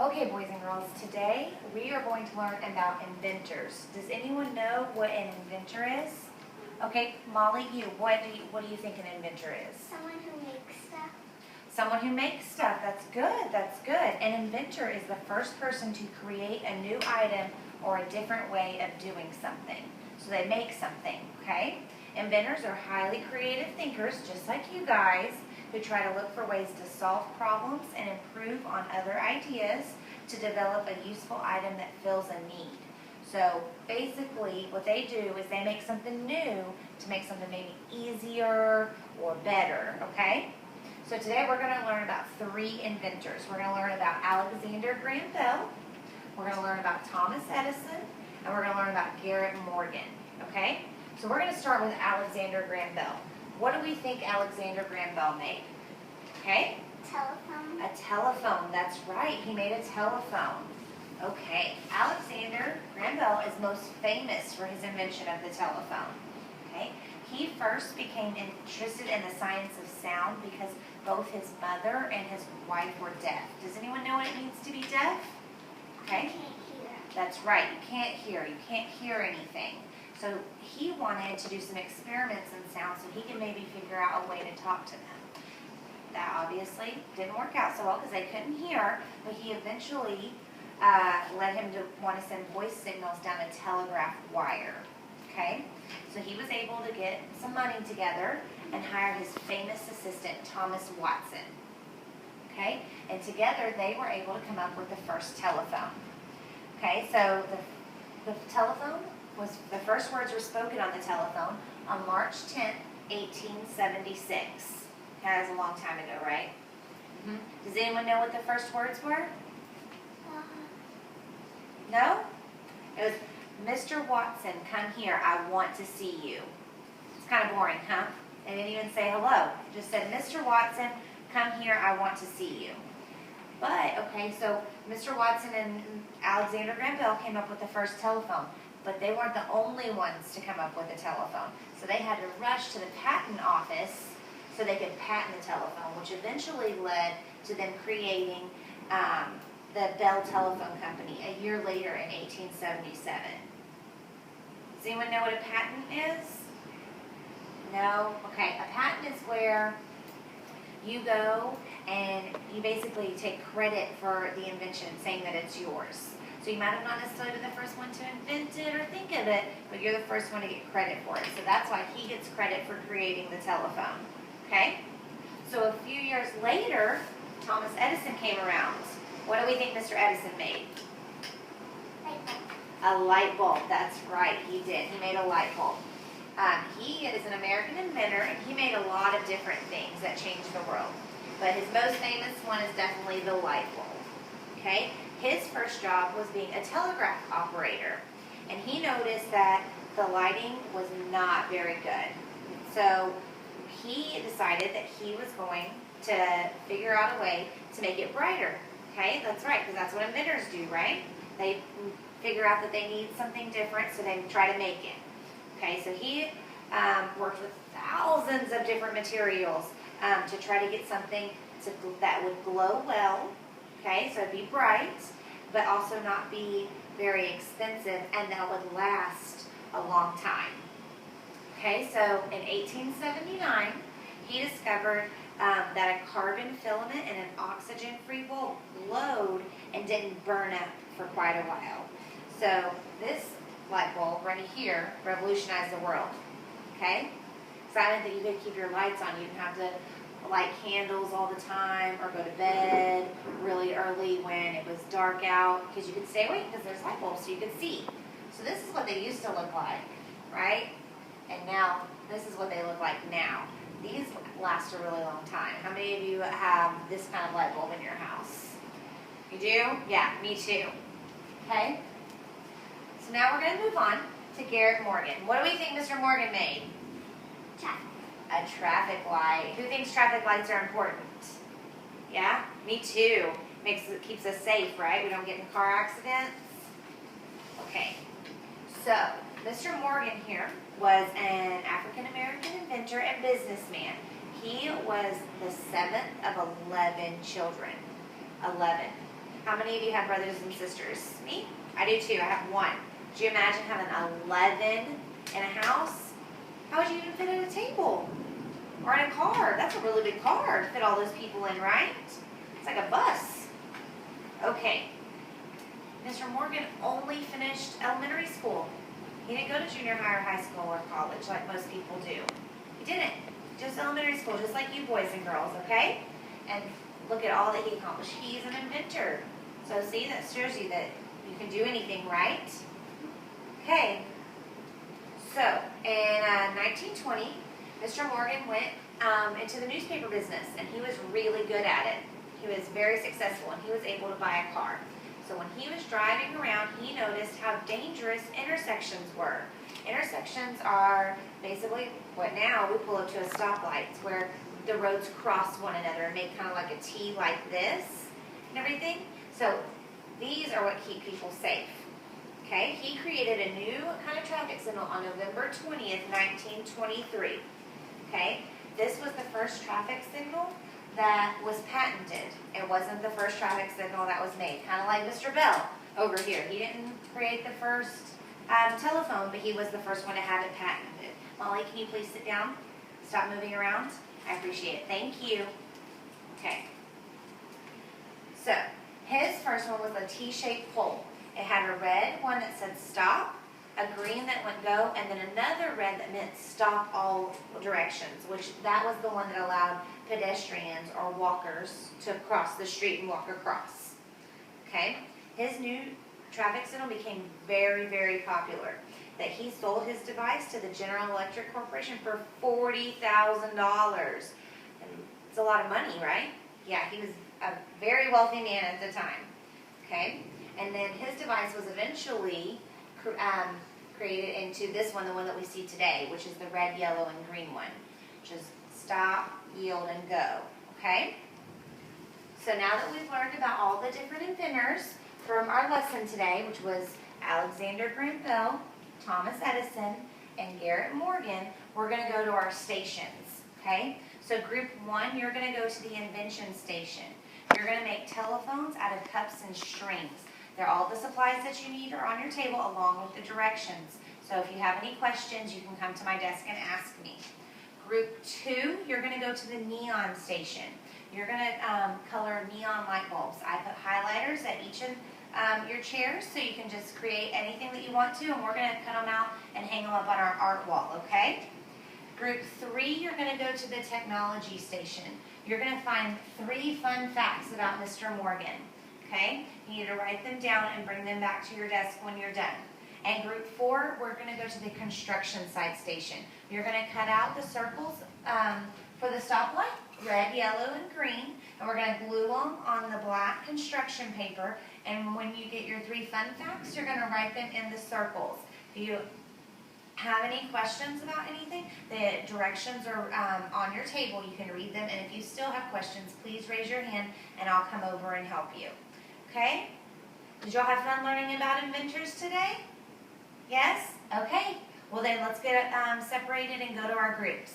Okay, boys and girls, today we are going to learn about inventors. Does anyone know what an inventor is? Okay, Molly, what do you think an inventor is? Someone who makes stuff. Someone who makes stuff. That's good. That's good. An inventor is the first person to create a new item or a different way of doing something. So they make something, okay? Inventors are highly creative thinkers, just like you guys, who try to look for ways to solve problems and improve on other ideas to develop a useful item that fills a need. So basically what they do is they make something new to make something maybe easier or better, okay? So today we're going to learn about 3 inventors. We're going to learn about Alexander Graham Bell, we're going to learn about Thomas Edison, and we're going to learn about Garrett Morgan, okay? So we're going to start with Alexander Graham Bell. What do we think Alexander Graham Bell made? Okay? Telephone. A telephone, that's right. He made a telephone. Okay. Alexander Graham Bell is most famous for his invention of the telephone. Okay? He first became interested in the science of sound because both his mother and his wife were deaf. Does anyone know what it means to be deaf? Okay? I can't hear. That's right. You can't hear. You can't hear anything. So he wanted to do some experiments in sound so he could maybe figure out a way to talk to them. That obviously didn't work out so well because they couldn't hear, but he eventually led him to want to send voice signals down a telegraph wire. Okay? So he was able to get some money together and hire his famous assistant, Thomas Watson. Okay? And together they were able to come up with the first telephone. Okay, so the telephone was, the first words were spoken on the telephone on March 10th, 1876. That was a long time ago, right? Does anyone know what the first words were? No? It was, Mr. Watson, come here, I want to see you. It's kind of boring, huh? They didn't even say hello. It just said, Mr. Watson, come here, I want to see you. But, okay, so Mr. Watson and Alexander Graham Bell came up with the first telephone. But they weren't the only ones to come up with a telephone. So they had to rush to the patent office so they could patent the telephone, which eventually led to them creating the Bell Telephone Company a year later in 1877. Does anyone know what a patent is? No? Okay, a patent is where you go and you basically take credit for the invention, saying that it's yours. So you might have not necessarily been the first one to invent it or think of it, but you're the first one to get credit for it. So that's why he gets credit for creating the telephone. Okay? So a few years later, Thomas Edison came around. What do we think Mr. Edison made? Light bulb. A light bulb. That's right, he did. He made a light bulb. He is an American inventor, and he made a lot of different things that changed the world. But his most famous one is definitely the light bulb. Okay? His first job was being a telegraph operator, and he noticed that the lighting was not very good. So he decided that he was going to figure out a way to make it brighter. Okay, that's right, because that's what inventors do, right? They figure out that they need something different, so they try to make it. Okay, so he worked with thousands of different materials to try to get something that would glow well. Okay, so it'd be bright, but also not be very expensive, and that would last a long time. Okay, so in 1879, he discovered that a carbon filament and an oxygen-free bulb glowed and didn't burn up for quite a while. So this light bulb right here revolutionized the world. Okay, so that meant that you could keep your lights on. You didn't have to light candles all the time or go to bed really early when it was dark out, because you could stay awake because there's light bulbs so you could see. So this is what they used to look like, right? And now this is what they look like now. These last a really long time. How many of you have this kind of light bulb in your house? You do? Yeah, me too. Okay? So now we're going to move on to Garrett Morgan. What do we think Mr. Morgan made? Traffic. A traffic light. Who thinks traffic lights are important? Yeah? Me too. Keeps us safe, right? We don't get in car accidents. Okay. So, Mr. Morgan here was an African-American inventor and businessman. He was the 7th of 11 children. 11. How many of you have brothers and sisters? Me? I do too. I have one. Could you imagine having 11 in a house? How would you even fit at a table? Or in a car? That's a really big car to fit all those people in, right? It's like a bus. Okay. Mr. Morgan only finished elementary school. He didn't go to junior high or high school or college like most people do. He didn't. Just elementary school, just like you boys and girls, okay? And look at all that he accomplished. He's an inventor. So see, that shows you that you can do anything, right? Okay. So, in 1920, Mr. Morgan went into the newspaper business, and he was really good at it. He was very successful, and he was able to buy a car. So when he was driving around, he noticed how dangerous intersections were. Intersections are basically what now we pull up to a stoplight, where the roads cross one another and make kind of like a T like this and everything. So these are what keep people safe. Okay, he created a new kind of traffic signal on November 20th, 1923. Okay, this was the first traffic signal that was patented. It wasn't the first traffic signal that was made. Kind of like Mr. Bell over here. He didn't create the first telephone, but he was the first one to have it patented. Molly, can you please sit down? Stop moving around. I appreciate it. Thank you. Okay. So, his first one was a T-shaped pole. It had a red one that said stop, a green that went go, and then another red that meant stop all directions, which that was the one that allowed pedestrians or walkers to cross the street and walk across. Okay? His new traffic signal became very, very popular. That he sold his device to the General Electric Corporation for $40,000. And it's a lot of money, right? Yeah, he was a very wealthy man at the time. Okay? And then his device was eventually created into this one, the one that we see today, which is the red, yellow, and green one. Which is stop, yield, and go. Okay? So now that we've learned about all the different inventors from our lesson today, which was Alexander Graham Bell, Thomas Edison, and Garrett Morgan, we're going to go to our stations. Okay? So group 1, you're going to go to the invention station. You're going to make telephones out of cups and strings. They're all the supplies that you need are on your table along with the directions. So if you have any questions, you can come to my desk and ask me. Group 2, you're going to go to the neon station. You're going to color neon light bulbs. I put highlighters at each of your chairs, so you can just create anything that you want to, and we're going to cut them out and hang them up on our art wall, okay? Group 3, you're going to go to the technology station. You're going to find 3 fun facts about Mr. Morgan, okay? You need to write them down and bring them back to your desk when you're done. And group 4, we're going to go to the construction site station. You're going to cut out the circles for the stoplight, red, yellow, and green, and we're going to glue them on the black construction paper. And when you get your 3 fun facts, you're going to write them in the circles. If you have any questions about anything, the directions are on your table. You can read them, and if you still have questions, please raise your hand, and I'll come over and help you. Okay? Did y'all have fun learning about inventors today? Yes? Okay. Well then, let's get separated and go to our groups.